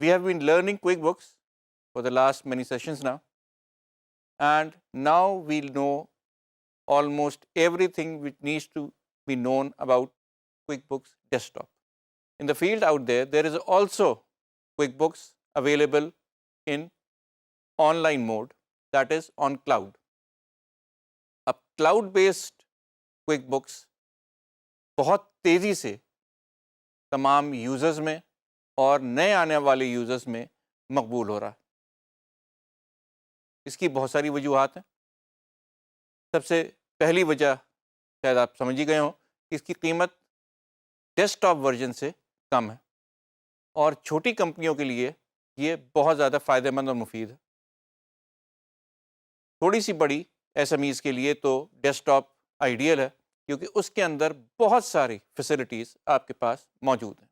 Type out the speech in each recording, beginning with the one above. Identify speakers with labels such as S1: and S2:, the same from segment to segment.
S1: We have been learning QuickBooks for the last many sessions now, and now we know almost everything which needs to be known about QuickBooks Desktop. In the field out there, there is also QuickBooks available in online mode, that is on cloud. اب cloud based quick books بہت تیزی سے تمام users میں اور نئے آنے والے یوزرز میں مقبول ہو رہا ہے. اس کی بہت ساری وجوہات ہیں. سب سے پہلی وجہ شاید آپ سمجھ ہی گئے ہوں کہ اس کی قیمت ڈیسک ٹاپ ورژن سے کم ہے، اور چھوٹی کمپنیوں کے لیے یہ بہت زیادہ فائدہ مند اور مفید ہے. تھوڑی سی بڑی ایس ایم ایز کے لیے تو ڈیسک ٹاپ آئیڈیل ہے، کیونکہ اس کے اندر بہت ساری فیسلٹیز آپ کے پاس موجود ہیں.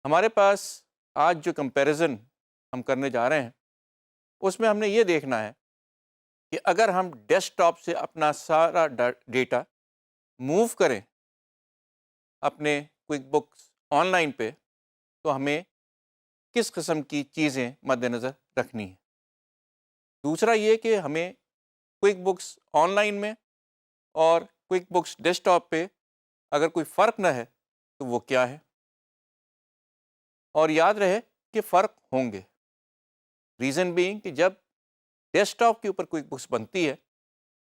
S1: ہمارے پاس آج جو کمپیریزن ہم کرنے جا رہے ہیں اس میں ہم نے یہ دیکھنا ہے کہ اگر ہم ڈیسک ٹاپ سے اپنا سارا ڈیٹا موو کریں اپنے کوئک بکس آن لائن پہ تو ہمیں کس قسم کی چیزیں مد نظر رکھنی ہیں. دوسرا یہ کہ ہمیں کوئک بکس آن لائن میں اور کوئک بکس ڈیسک ٹاپ پہ اگر کوئی فرق نہ ہے تو وہ کیا ہے، اور یاد رہے کہ فرق ہوں گے. ریزن بینگ کہ جب ڈیسک ٹاپ کے اوپر کوئک بکس بنتی ہے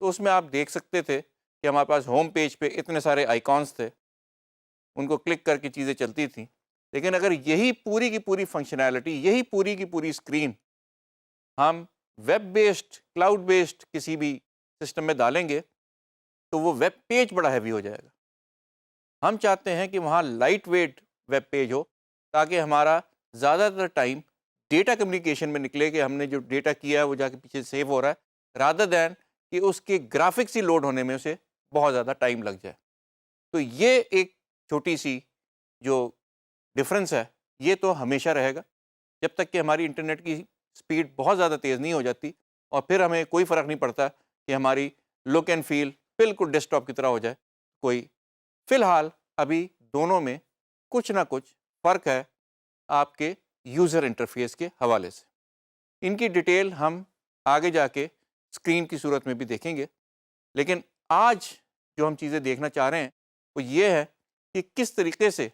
S1: تو اس میں آپ دیکھ سکتے تھے کہ ہمارے پاس ہوم پیج پہ اتنے سارے آئیکانس تھے، ان کو کلک کر کے چیزیں چلتی تھیں. لیکن اگر یہی پوری کی پوری فنکشنالٹی، یہی پوری کی پوری اسکرین ہم ویب بیسڈ کلاؤڈ بیسڈ کسی بھی سسٹم میں ڈالیں گے تو وہ ویب پیج بڑا ہیوی ہو جائے گا. ہم چاہتے ہیں کہ وہاں لائٹ ویٹ ویب پیج ہو تاکہ ہمارا زیادہ تر ٹائم ڈیٹا کمیونیکیشن میں نکلے کہ ہم نے جو ڈیٹا کیا ہے وہ جا کے پیچھے سیو ہو رہا ہے، رادر دین کہ اس کے گرافکس ہی لوڈ ہونے میں اسے بہت زیادہ ٹائم لگ جائے. تو یہ ایک چھوٹی سی جو ڈفرینس ہے یہ تو ہمیشہ رہے گا جب تک کہ ہماری انٹرنیٹ کی اسپیڈ بہت زیادہ تیز نہیں ہو جاتی، اور پھر ہمیں کوئی فرق نہیں پڑتا کہ ہماری لک اینڈ فیل بالکل ڈیسک ٹاپ کی طرح ہو جائے کوئی. فی الحال ابھی دونوں میں کچھ نہ کچھ فرق ہے آپ کے یوزر انٹرفیس کے حوالے سے. ان کی ڈیٹیل ہم آگے جا کے اسکرین کی صورت میں بھی دیکھیں گے، لیکن آج جو ہم چیزیں دیکھنا چاہ رہے ہیں وہ یہ ہے کہ کس طریقے سے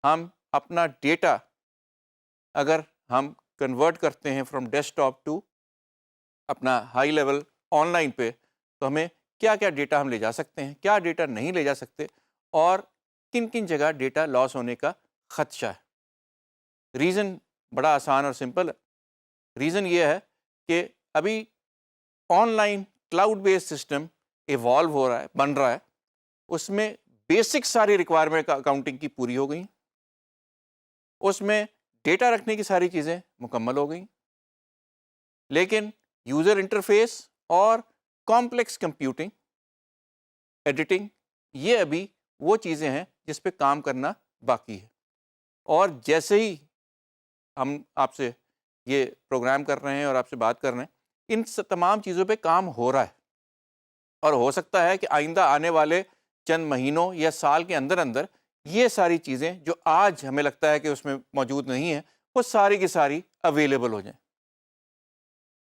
S1: ہم اپنا ڈیٹا اگر ہم کنورٹ کرتے ہیں فرام ڈیسک ٹاپ ٹو اپنا ہائی لیول آن لائن پہ تو ہمیں کیا کیا ڈیٹا ہم لے جا سکتے ہیں، کیا ڈیٹا نہیں لے جا سکتے، اور کن کن جگہ ڈیٹا لاس ہونے کا خدشہ ہے. ریزن بڑا آسان اور سمپل ہے. ریزن یہ ہے کہ ابھی online cloud base system evolve ہو رہا ہے، بن رہا ہے. اس میں بیسک ساری ریکوائرمنٹ اکاؤنٹنگ کی پوری ہو گئی، اس میں ڈیٹا رکھنے کی ساری چیزیں مکمل ہو گئیں، لیکن یوزر انٹرفیس اور کمپلیکس کمپیوٹنگ، ایڈیٹنگ، یہ ابھی وہ چیزیں ہیں جس پہ کام کرنا باقی ہے. اور جیسے ہی ہم آپ سے یہ پروگرام کر رہے ہیں اور آپ سے بات کر رہے ہیں، ان تمام چیزوں پہ کام ہو رہا ہے، اور ہو سکتا ہے کہ آئندہ آنے والے چند مہینوں یا سال کے اندر اندر یہ ساری چیزیں جو آج ہمیں لگتا ہے کہ اس میں موجود نہیں ہیں وہ ساری کی ساری اویلیبل ہو جائیں.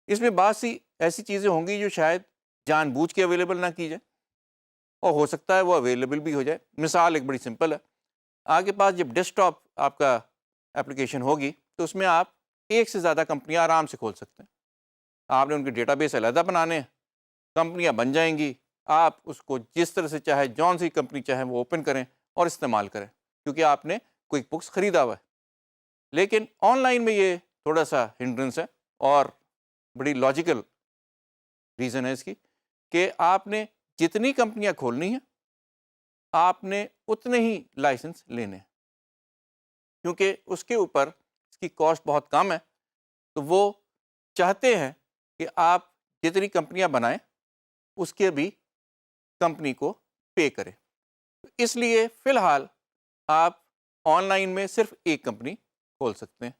S1: اس میں بعض سی ایسی چیزیں ہوں گی جو شاید جان بوجھ کے اویلیبل نہ کی جائیں، اور ہو سکتا ہے وہ اویلیبل بھی ہو جائے. مثال ایک بڑی سمپل ہے، آپ کے پاس جب ڈیسک ٹاپ آپ کا اپلیکیشن ہوگی تو اس میں آپ ایک سے زیادہ کمپنیاں آرام سے کھول سکتے ہیں. آپ نے ان کے ڈیٹا بیس علیحدہ بنانے ہیں، کمپنیاں بن جائیں گی، آپ اس کو جس طرح سے چاہے جون سی کمپنی چاہیں وہ اوپن کریں اور استعمال کریں، کیونکہ آپ نے کوئک بکس خریدا ہوا ہے. لیکن آن لائن میں یہ تھوڑا سا ہنڈرنس ہے، اور بڑی لاجیکل ریزن ہے اس کی کہ آپ نے جتنی کمپنیاں کھولنی ہیں آپ نے اتنے ہی لائسنس لینے ہیں، کیونکہ اس کے اوپر اس کی کاسٹ بہت کم ہے. تو وہ چاہتے ہیں کہ آپ جتنی کمپنیاں بنائیں اس کے بھی کمپنی کو پے کریں. اس لیے فی الحال آپ آن لائن میں صرف ایک کمپنی کھول سکتے ہیں،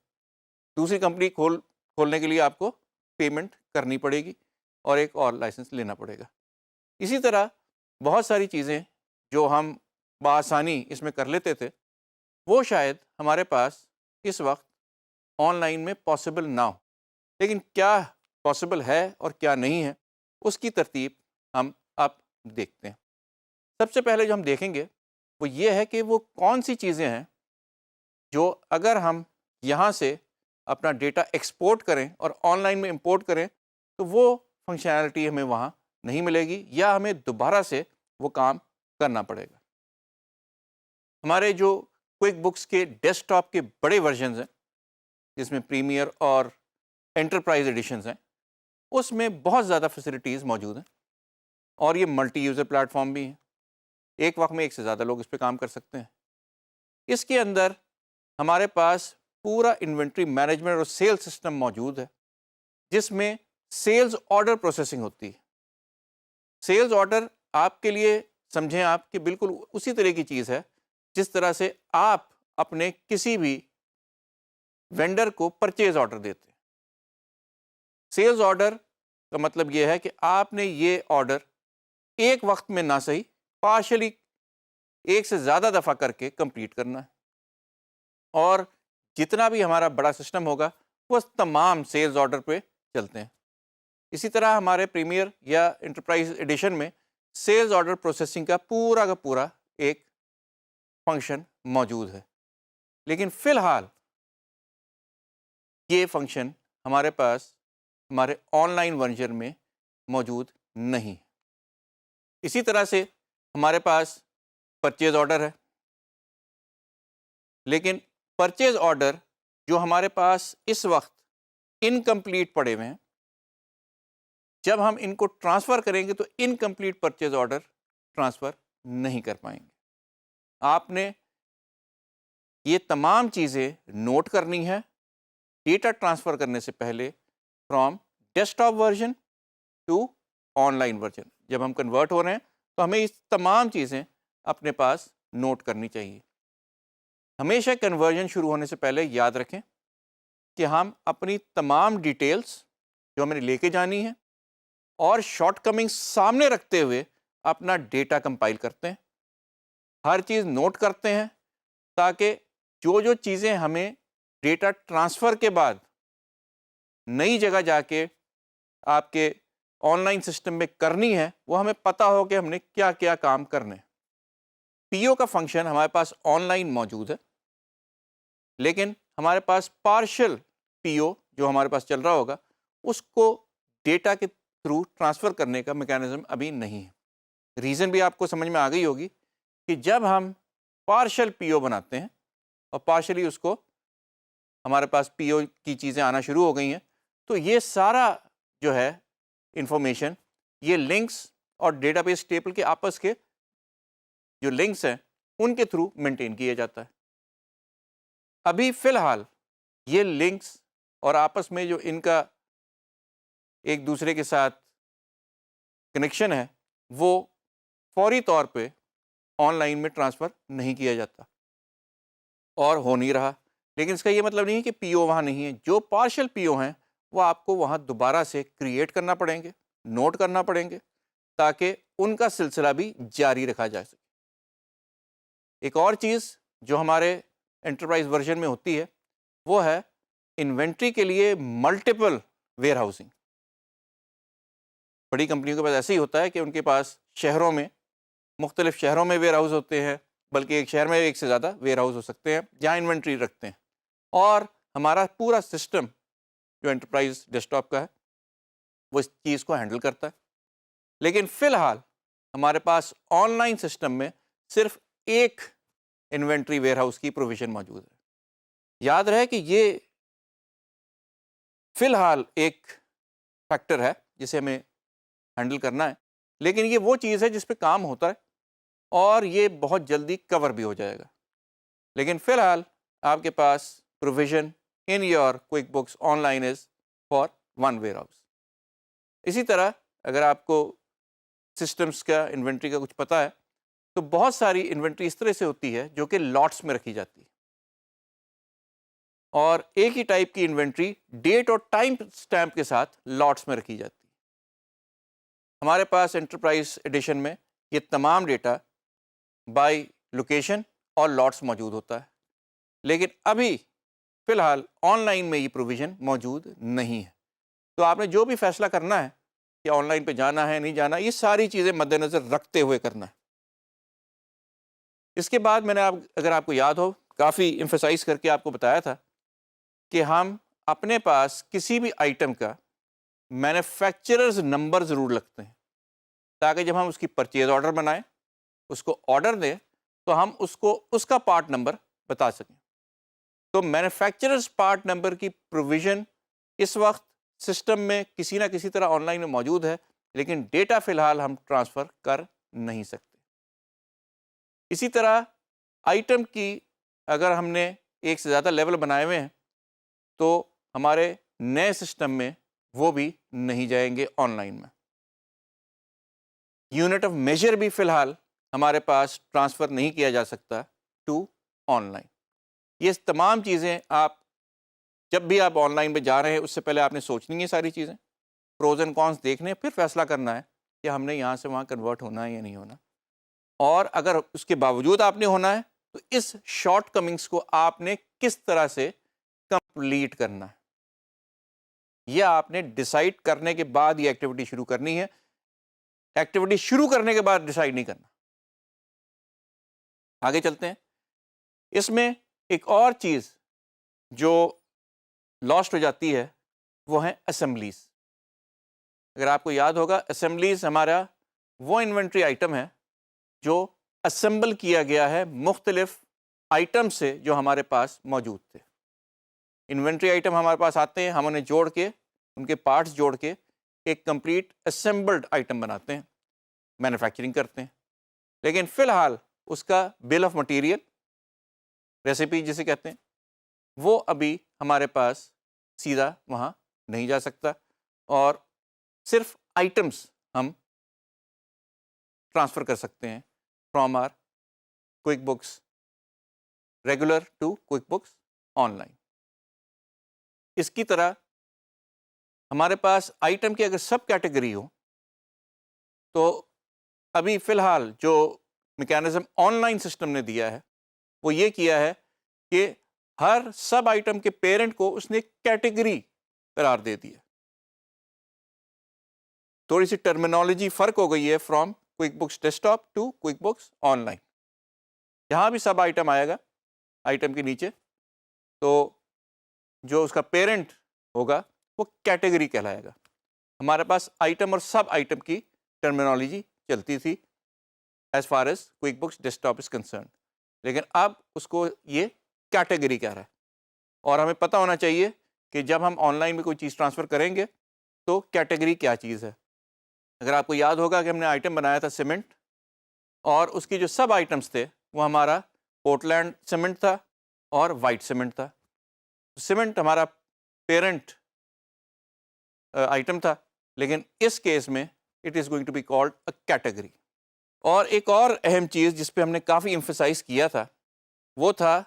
S1: دوسری کمپنی کھولنے کے لیے آپ کو پیمنٹ کرنی پڑے گی اور ایک اور لائسنس لینا پڑے گا. اسی طرح بہت ساری چیزیں جو ہم بآسانی اس میں کر لیتے تھے وہ شاید ہمارے پاس اس وقت آن لائن میں پاسبل نہ ہو، لیکن کیا پاسبل ہے اور کیا نہیں ہے اس کی ترتیب ہم اب دیکھتے ہیں۔ سب سے پہلے جو ہم دیکھیں گے وہ یہ ہے کہ وہ کون سی چیزیں ہیں جو اگر ہم یہاں سے اپنا ڈیٹا ایکسپورٹ کریں اور آن لائن میں امپورٹ کریں تو وہ فنکشنالٹی ہمیں وہاں نہیں ملے گی، یا ہمیں دوبارہ سے وہ کام کرنا پڑے گا۔ ہمارے جو کوئک بکس کے ڈیسک ٹاپ کے بڑے ورژنز ہیں جس میں پریمیئر اور انٹرپرائز ایڈیشنز ہیں، اس میں بہت زیادہ فیسلٹیز موجود ہیں، اور یہ ملٹی یوزر پلیٹ فارم بھی ہیں، ایک وقت میں ایک سے زیادہ لوگ اس پہ کام کر سکتے ہیں۔ اس کے اندر ہمارے پاس پورا انوینٹری مینجمنٹ اور سیل سسٹم موجود ہے، جس میں سیلز آرڈر پروسیسنگ ہوتی ہے۔ سیلز آرڈر آپ کے لیے سمجھیں آپ کہ بالکل اسی طرح کی چیز ہے جس طرح سے آپ اپنے کسی بھی وینڈر کو پرچیز آرڈر دیتے ہیں۔ سیلز آرڈر کا مطلب یہ ہے کہ آپ نے یہ آرڈر ایک وقت میں نہ صحیح پارشلی ایک سے زیادہ دفعہ کر کے کمپلیٹ کرنا ہے، اور جتنا بھی ہمارا بڑا سسٹم ہوگا وہ تمام سیلز آرڈر پہ چلتے ہیں۔ اسی طرح ہمارے پریمیئر یا انٹرپرائز ایڈیشن میں سیلز آرڈر پروسیسنگ کا پورا ایک فنکشن موجود ہے، لیکن فی الحال یہ فنکشن ہمارے پاس ہمارے آن لائن ورژن میں موجود نہیں۔ اسی طرح سے ہمارے پاس پرچیز آرڈر ہے، لیکن پرچیز آرڈر جو ہمارے پاس اس وقت انکمپلیٹ پڑے ہوئے ہیں، جب ہم ان کو ٹرانسفر کریں گے تو انکمپلیٹ پرچیز آرڈر ٹرانسفر نہیں کر پائیں گے۔ آپ نے یہ تمام چیزیں نوٹ کرنی ہے ڈیٹا ٹرانسفر کرنے سے پہلے، from desktop version to online version. جب ہم کنورٹ ہو رہے ہیں تو ہمیں اس تمام چیزیں اپنے پاس نوٹ کرنی چاہیے۔ ہمیشہ کنورژن شروع ہونے سے پہلے یاد رکھیں کہ ہم اپنی تمام ڈیٹیلز جو ہمیں لے کے جانی ہے اور شارٹ کمنگ سامنے رکھتے ہوئے اپنا ڈیٹا کمپائل کرتے ہیں، ہر چیز نوٹ کرتے ہیں، تاکہ جو چیزیں ہمیں ڈیٹا ٹرانسفر کے بعد نئی جگہ جا کے آپ کے آن لائن سسٹم میں کرنی ہے وہ ہمیں پتہ ہو کہ ہم نے کیا کیا کام کرنے۔ پی او کا فنکشن ہمارے پاس آن لائن موجود ہے، لیکن ہمارے پاس پارشل پی او جو ہمارے پاس چل رہا ہوگا اس کو ڈیٹا کے تھرو ٹرانسفر کرنے کا میکینزم ابھی نہیں ہے۔ ریزن بھی آپ کو سمجھ میں آ گئی ہوگی کہ جب ہم پارشل پی او بناتے ہیں اور پارشلی اس کو ہمارے پاس پی او کی چیزیں آنا شروع ہو گئی ہیں، تو یہ سارا جو ہے انفارمیشن، یہ لنکس اور ڈیٹا بیس ٹیبل کے آپس کے جو لنکس ہیں ان کے تھرو مینٹین کیا جاتا ہے۔ ابھی فی الحال یہ لنکس اور آپس میں جو ان کا ایک دوسرے کے ساتھ کنیکشن ہے وہ فوری طور پہ آن لائن میں ٹرانسفر نہیں کیا جاتا اور ہو نہیں رہا، لیکن اس کا یہ مطلب نہیں ہے کہ پی او وہاں نہیں ہے۔ جو پارشل پی او ہیں وہ آپ کو وہاں دوبارہ سے کریٹ کرنا پڑیں گے، نوٹ کرنا پڑیں گے، تاکہ ان کا سلسلہ بھی جاری رکھا جا سکے۔ ایک اور چیز جو ہمارے انٹرپرائز ورژن میں ہوتی ہے وہ ہے انوینٹری کے لیے ملٹیپل ویئر ہاؤسنگ۔ بڑی کمپنیوں کے پاس ایسے ہی ہوتا ہے کہ ان کے پاس شہروں میں مختلف شہروں میں ویئر ہاؤس ہوتے ہیں، بلکہ ایک شہر میں ایک سے زیادہ ویئر ہاؤس ہو سکتے ہیں جہاں انوینٹری رکھتے ہیں، اور ہمارا پورا سسٹم جو انٹرپرائز ڈیسک ٹاپ کا ہے وہ اس چیز کو ہینڈل کرتا ہے۔ لیکن فی الحال ہمارے پاس آن لائن سسٹم میں صرف ایک انوینٹری ویئر ہاؤس کی پروویژن موجود ہے۔ یاد رہے کہ یہ فی الحال ایک فیکٹر ہے جسے ہمیں ہینڈل کرنا ہے، لیکن یہ وہ چیز ہے جس پہ کام ہوتا ہے اور یہ بہت جلدی کور بھی ہو جائے گا۔ لیکن فی الحال آپ کے پاس provision in your QuickBooks online is for one warehouse. اسی طرح اگر آپ کو سسٹمز کا انوینٹری کا کچھ پتہ ہے تو بہت ساری انوینٹری اس طرح سے ہوتی ہے جو کہ لاٹس میں رکھی جاتی ہے، اور ایک ہی ٹائپ کی انوینٹری ڈیٹ اور ٹائم سٹیمپ کے ساتھ لاٹس میں رکھی جاتی ہے۔ ہمارے پاس انٹرپرائز ایڈیشن میں یہ تمام ڈیٹا بائی لوکیشن اور لاٹس موجود ہوتا ہے، لیکن ابھی فی الحال آن لائن میں یہ پروویژن موجود نہیں ہے. تو آپ نے جو بھی فیصلہ کرنا ہے کہ آن لائن پہ جانا ہے نہیں جانا، یہ ساری چیزیں مد نظر رکھتے ہوئے کرنا ہے. اس کے بعد میں نے اگر آپ کو یاد ہو کافی ایمفسائز کر کے آپ کو بتایا تھا کہ ہم اپنے پاس کسی بھی آئٹم کا مینوفیکچررز نمبر ضرور لگتے ہیں، تاکہ جب ہم اس کی پرچیز آرڈر بنائیں، اس کو آرڈر دیں، تو ہم اس کو اس کا پارٹ نمبر بتا سکیں. تو مینوفیکچررز پارٹ نمبر کی پروویژن اس وقت سسٹم میں کسی نہ کسی طرح آن لائن میں موجود ہے، لیکن ڈیٹا فی الحال ہم ٹرانسفر کر نہیں سکتے. اسی طرح آئٹم کی اگر ہم نے ایک سے زیادہ لیول بنائے ہوئے ہیں تو ہمارے نئے سسٹم میں وہ بھی نہیں جائیں گے آن لائن میں. یونٹ آف میجر بھی فی الحال ہمارے پاس ٹرانسفر نہیں کیا جا سکتا ٹو آن لائن. یہ تمام چیزیں آپ جب بھی آپ آن لائن پہ جا رہے ہیں اس سے پہلے آپ نے سوچنی ہے، ساری چیزیں پروز اینڈ کونس دیکھنے، پھر فیصلہ کرنا ہے کہ ہم نے یہاں سے وہاں کنورٹ ہونا ہے یا نہیں ہونا. اور اگر اس کے باوجود آپ نے ہونا ہے تو اس شارٹ کمنگس کو آپ نے کس طرح سے کمپلیٹ کرنا ہے، یہ آپ نے ڈیسائیڈ کرنے کے بعد یہ ایکٹیویٹی شروع کرنی ہے. ایکٹیویٹی شروع کرنے کے بعد ڈیسائیڈ نہیں کرنا. آگے چلتے ہیں. اس میں ایک اور چیز جو لاسٹ ہو جاتی ہے وہ ہے اسمبلیز. اگر آپ کو یاد ہوگا اسمبلیز ہمارا وہ انوینٹری آئٹم ہے جو اسمبل کیا گیا ہے مختلف آئٹم سے جو ہمارے پاس موجود تھے. انوینٹری آئٹم ہمارے پاس آتے ہیں، ہم انہیں جوڑ کے ان کے پارٹس جوڑ کے ایک کمپلیٹ اسمبلڈ آئٹم بناتے ہیں، مینوفیکچرنگ کرتے ہیں. لیکن فی الحال اس کا بل آف مٹیریل، ریسیپی جسے کہتے ہیں، وہ ابھی ہمارے پاس سیدھا وہاں نہیں جا سکتا، اور صرف آئٹمس ہم ٹرانسفر کر سکتے ہیں from our QuickBooks regular to QuickBooks online. اس کی طرح ہمارے پاس آئٹم کی اگر سب کیٹیگری ہو تو ابھی فی الحال جو میکینزم آن لائن سسٹم نے دیا ہے وہ یہ کیا ہے کہ ہر سب آئٹم کے پیرنٹ کو اس نے کیٹیگری قرار دے دیا. تھوڑی سی ٹرمینالوجی فرق ہو گئی ہے from QuickBooks desktop to QuickBooks online. جہاں بھی سب آئٹم آئے گا آئٹم کے نیچے تو جو اس کا پیرنٹ ہوگا وہ کیٹیگری کہلائے گا. ہمارے پاس آئٹم اور سب آئٹم کی ٹرمینالوجی چلتی تھی as far as QuickBooks desktop is concerned, لیکن اب اس کو یہ کیٹیگری کہہ رہا ہے. اور ہمیں پتہ ہونا چاہیے کہ جب ہم آن لائن میں کوئی چیز ٹرانسفر کریں گے تو کیٹیگری کیا چیز ہے. اگر آپ کو یاد ہوگا کہ ہم نے آئٹم بنایا تھا سیمنٹ، اور اس کی جو سب آئٹمس تھے وہ ہمارا پورٹلینڈ سیمنٹ تھا اور وائٹ سیمنٹ تھا. سیمنٹ ہمارا پیرنٹ آئٹم تھا، لیکن اس کیس میں it is going to be called a category. اور ایک اور اہم چیز جس پہ ہم نے کافی ایمفسائز کیا تھا وہ تھا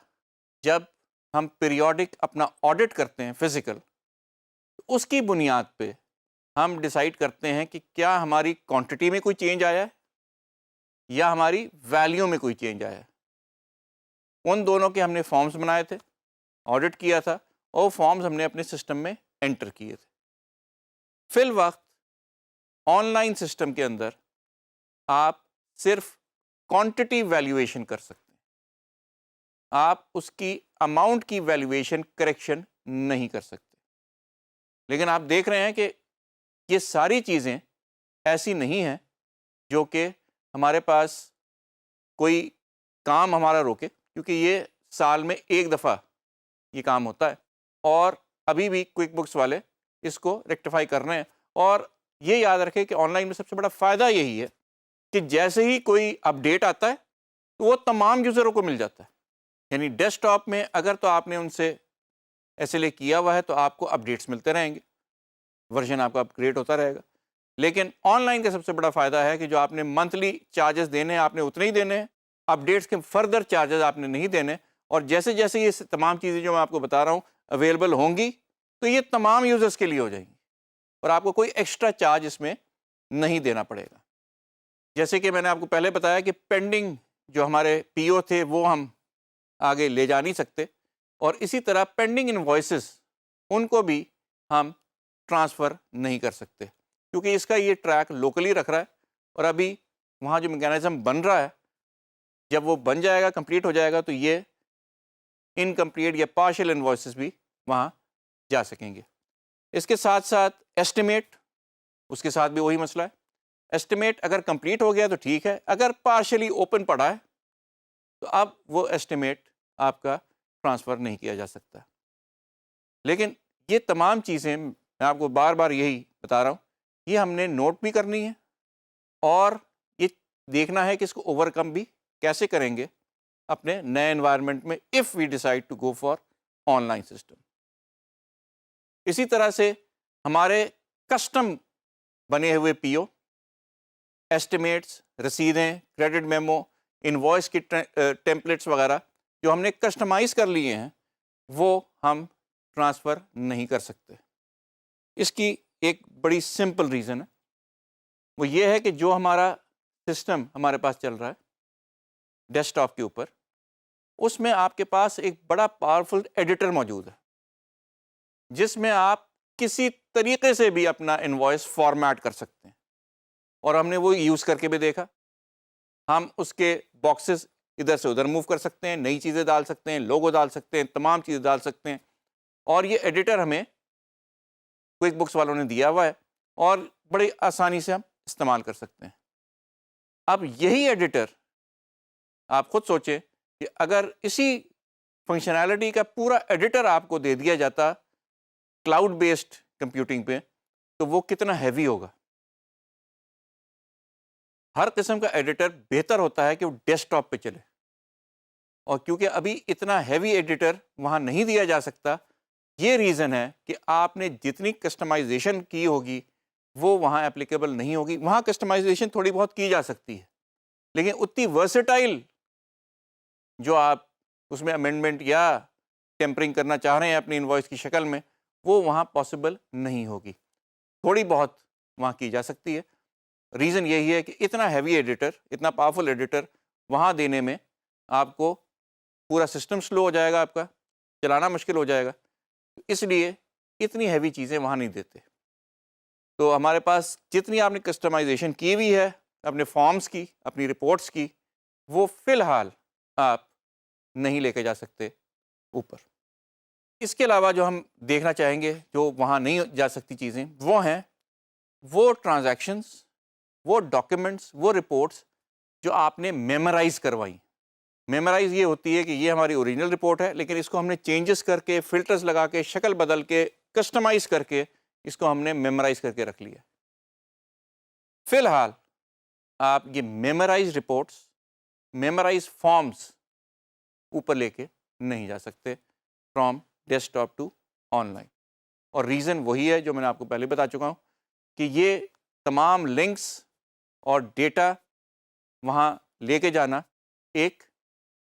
S1: جب ہم پیریوڈک اپنا آڈٹ کرتے ہیں فزیکل، اس کی بنیاد پہ ہم ڈیسائیڈ کرتے ہیں کہ کیا ہماری کوانٹٹی میں کوئی چینج آیا ہے یا ہماری ویلیو میں کوئی چینج آیا ہے. ان دونوں کے ہم نے فارمز بنائے تھے، آڈٹ کیا تھا، اور فارمز ہم نے اپنے سسٹم میں انٹر کیے تھے. فی الوقت آن لائن سسٹم کے اندر آپ صرف کوانٹٹی ویلیویشن کر سکتے ہیں، آپ اس کی اماؤنٹ کی ویلیویشن کریکشن نہیں کر سکتے. لیکن آپ دیکھ رہے ہیں کہ یہ ساری چیزیں ایسی نہیں ہیں جو کہ ہمارے پاس کوئی کام ہمارا روکے، کیونکہ یہ سال میں ایک دفعہ یہ کام ہوتا ہے، اور ابھی بھی کوئک بکس والے اس کو ریکٹیفائی کر رہے ہیں. اور یہ یاد رکھیں کہ آن لائن میں سب سے بڑا فائدہ یہی ہے کہ جیسے ہی کوئی اپڈیٹ آتا ہے تو وہ تمام یوزروں کو مل جاتا ہے. یعنی ڈیسک ٹاپ میں اگر تو آپ نے ان سے ایس ایل اے کیا ہوا ہے تو آپ کو اپڈیٹس ملتے رہیں گے، ورژن آپ کا اپگریڈ ہوتا رہے گا. لیکن آن لائن کا سب سے بڑا فائدہ ہے کہ جو آپ نے منتھلی چارجز دینے ہیں آپ نے اتنے ہی دینے ہیں، اپڈیٹس کے فردر چارجز آپ نے نہیں دینے. اور جیسے جیسے یہ تمام چیزیں جو میں آپ کو بتا رہا ہوں اویلیبل ہوں گی تو یہ تمام یوزرز کے لیے ہو جائیں گی، اور آپ کو کوئی ایکسٹرا چارج اس میں نہیں دینا پڑے گا. جیسے کہ میں نے آپ کو پہلے بتایا کہ پینڈنگ جو ہمارے پی او تھے وہ ہم آگے لے جا نہیں سکتے، اور اسی طرح پینڈنگ انوائسز ان کو بھی ہم ٹرانسفر نہیں کر سکتے، کیونکہ اس کا یہ ٹریک لوکلی رکھ رہا ہے، اور ابھی وہاں جو میکینزم بن رہا ہے جب وہ بن جائے گا، کمپلیٹ ہو جائے گا، تو یہ انکمپلیٹ یا پارشل انوائسز بھی وہاں جا سکیں گے۔ اس کے ساتھ ساتھ ایسٹیمیٹ، اس کے ساتھ بھی وہی مسئلہ ہے۔ ایسٹیمیٹ اگر کمپلیٹ ہو گیا تو ٹھیک ہے، اگر پارشلی اوپن پڑا ہے تو اب وہ ایسٹیمیٹ آپ کا ٹرانسفر نہیں کیا جا سکتا۔ لیکن یہ تمام چیزیں میں آپ کو بار بار یہی بتا رہا ہوں، یہ ہم نے نوٹ بھی کرنی ہے اور یہ دیکھنا ہے کہ اس کو اوور کم بھی کیسے کریں گے اپنے نئے انوائرمنٹ میں، if we decide to go for online system. اسی طرح سے ہمارے کسٹم بنے ہوئے پی او، ایسٹیمیٹس، رسیدیں، کریڈٹ میمو، انوائس کی ٹیمپلیٹس وغیرہ جو ہم نے کسٹمائز کر لیے ہیں وہ ہم ٹرانسفر نہیں کر سکتے۔ اس کی ایک بڑی سمپل ریزن ہے، وہ یہ ہے کہ جو ہمارا سسٹم ہمارے پاس چل رہا ہے ڈیسک ٹاپ کے اوپر، اس میں آپ کے پاس ایک بڑا پاورفل ایڈیٹر موجود ہے جس میں آپ کسی طریقے سے بھی اپنا انوائس فارمیٹ کر سکتے ہیں، اور ہم نے وہ یوز کر کے بھی دیکھا۔ ہم اس کے باکسز ادھر سے ادھر موو کر سکتے ہیں، نئی چیزیں ڈال سکتے ہیں، لوگو ڈال سکتے ہیں، تمام چیزیں ڈال سکتے ہیں، اور یہ ایڈیٹر ہمیں کوئک بکس والوں نے دیا ہوا ہے اور بڑی آسانی سے ہم استعمال کر سکتے ہیں۔ اب یہی ایڈیٹر آپ خود سوچیں کہ اگر اسی فنکشنالٹی کا پورا ایڈیٹر آپ کو دے دیا جاتا کلاؤڈ بیسڈ کمپیوٹنگ پہ، تو وہ کتنا ہیوی ہوگا۔ ہر قسم کا ایڈیٹر بہتر ہوتا ہے کہ وہ ڈیسک ٹاپ پہ چلے، اور کیونکہ ابھی اتنا ہیوی ایڈیٹر وہاں نہیں دیا جا سکتا، یہ ریزن ہے کہ آپ نے جتنی کسٹمائزیشن کی ہوگی وہ وہاں اپلیکیبل نہیں ہوگی۔ وہاں کسٹمائزیشن تھوڑی بہت کی جا سکتی ہے، لیکن اتنی ورسٹائل جو آپ اس میں امینڈمنٹ یا ٹیمپرنگ کرنا چاہ رہے ہیں اپنی انوائس کی شکل میں، وہ وہاں پاسبل نہیں ہوگی۔ تھوڑی بہت وہاں کی جا سکتی ہے۔ ریزن یہی ہے کہ اتنا ہیوی ایڈیٹر، اتنا پاورفل ایڈیٹر وہاں دینے میں آپ کو پورا سسٹم سلو ہو جائے گا، آپ کا چلانا مشکل ہو جائے گا، اس لیے اتنی ہیوی چیزیں وہاں نہیں دیتے۔ تو ہمارے پاس جتنی آپ نے کسٹمائزیشن کی ہوئی ہے اپنے فارمز کی، اپنی رپورٹس کی، وہ فی الحال آپ نہیں لے کے جا سکتے اوپر۔ اس کے علاوہ جو ہم دیکھنا چاہیں گے جو وہاں نہیں جا سکتی چیزیں، وہ ہیں وہ ٹرانزیکشنز، وہ ڈاکیومنٹس، وہ رپورٹس جو آپ نے میمورائز کروائی۔ میمورائز یہ ہوتی ہے کہ یہ ہماری اوریجنل رپورٹ ہے، لیکن اس کو ہم نے چینجز کر کے، فلٹرز لگا کے، شکل بدل کے، کسٹمائز کر کے اس کو ہم نے میمورائز کر کے رکھ لیا۔ فی الحال آپ یہ میمورائز رپورٹس، میمورائز فارمز اوپر لے کے نہیں جا سکتے from desktop to online, اور ریزن وہی ہے جو میں نے آپ کو پہلے بتا چکا ہوں کہ یہ تمام لنکس اور ڈیٹا وہاں لے کے جانا ایک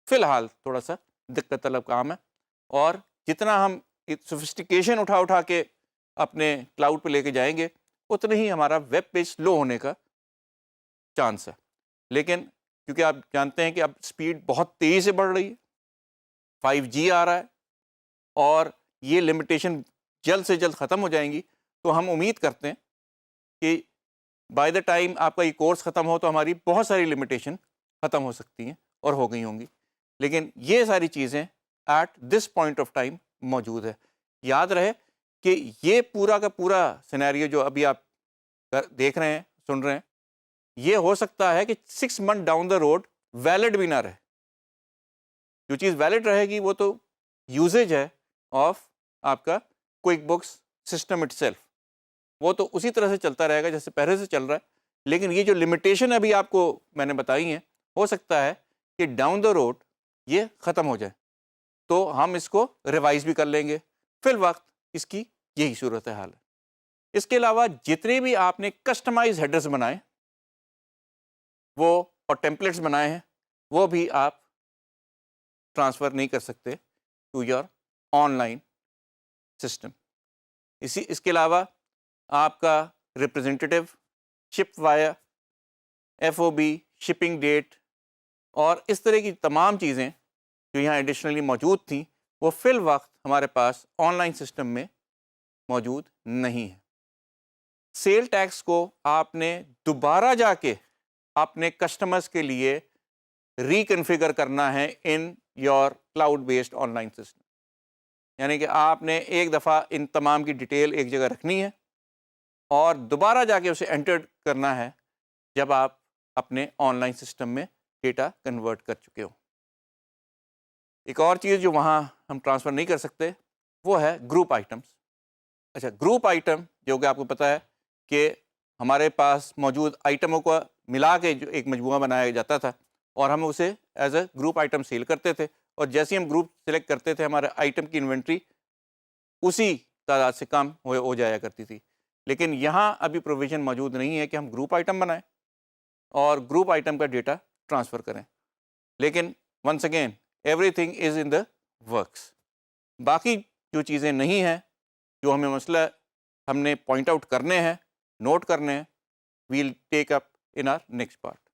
S1: فی الحال تھوڑا سا دقت طلب کام ہے، اور جتنا ہم سوفسٹیکیشن اٹھا کے اپنے کلاؤڈ پہ لے کے جائیں گے اتنے ہی ہمارا ویب پیج سلو ہونے کا چانس ہے۔ لیکن کیونکہ آپ جانتے ہیں کہ اب سپیڈ بہت تیزی سے بڑھ رہی ہے، 5G آ رہا ہے، اور یہ لمیٹیشن جلد سے جلد ختم ہو جائیں گی، تو ہم امید کرتے ہیں کہ بائی دا ٹائم آپ کا یہ کورس ختم ہو تو ہماری بہت ساری لمیٹیشن ختم ہو سکتی ہیں اور ہو گئی ہوں گی، لیکن یہ ساری چیزیں at this point of time موجود ہے۔ یاد رہے کہ یہ پورا کا پورا سینیریو جو ابھی آپ دیکھ رہے ہیں، سن رہے ہیں، یہ ہو سکتا ہے کہ 6 month down the road valid بھی نہ رہے۔ جو چیز ویلڈ رہے گی وہ تو یوزیج ہے آف آپ کا quick books system it self, وہ تو اسی طرح سے چلتا رہے گا جیسے پہلے سے چل رہا ہے، لیکن یہ جو لمیٹیشن ابھی آپ کو میں نے بتائی ہیں، ہو سکتا ہے کہ ڈاؤن دا روڈ یہ ختم ہو جائے، تو ہم اس کو ریوائز بھی کر لیں گے۔ فی الوقت اس کی یہی صورت حال ہے۔ اس کے علاوہ جتنے بھی آپ نے کسٹمائز ہیڈرز بنائے وہ اور ٹیمپلیٹس بنائے ہیں، وہ بھی آپ ٹرانسفر نہیں کر سکتے to your online system. اس کے علاوہ آپ کا representative, ship via, FOB، shipping date, اور اس طرح کی تمام چیزیں جو یہاں ایڈیشنلی موجود تھیں، وہ فی الوقت ہمارے پاس آن لائن سسٹم میں موجود نہیں ہے۔ سیل ٹیکس کو آپ نے دوبارہ جا کے اپنے کسٹمرز کے لیے ریکنفیگر کرنا ہے in your cloud based on line system, یعنی کہ آپ نے ایک دفعہ ان تمام کی ڈیٹیل ایک جگہ رکھنی ہے اور دوبارہ جا کے اسے انٹر کرنا ہے جب آپ اپنے آن لائن سسٹم میں ڈیٹا کنورٹ کر چکے ہو۔ ایک اور چیز جو وہاں ہم ٹرانسفر نہیں کر سکتے وہ ہے گروپ آئٹمس۔ اچھا، گروپ آئٹم جو کہ آپ کو پتہ ہے کہ ہمارے پاس موجود آئٹموں کو ملا کے جو ایک مجموعہ بنایا جاتا تھا اور ہم اسے as a group item sell کرتے تھے، اور جیسے ہی ہم گروپ سلیکٹ کرتے تھے ہمارے آئٹم کی انوینٹری اسی تعداد سے کم ہو جایا کرتی تھی۔ لیکن یہاں ابھی پروویژن موجود نہیں ہے کہ ہم گروپ آئٹم بنائیں اور گروپ آئٹم کا ڈیٹا ٹرانسفر کریں، لیکن once again everything is in the works. باقی جو چیزیں نہیں ہیں، جو ہمیں مسئلہ ہم نے پوائنٹ آؤٹ کرنے ہیں، نوٹ کرنے ہیں، we'll take up in our next part.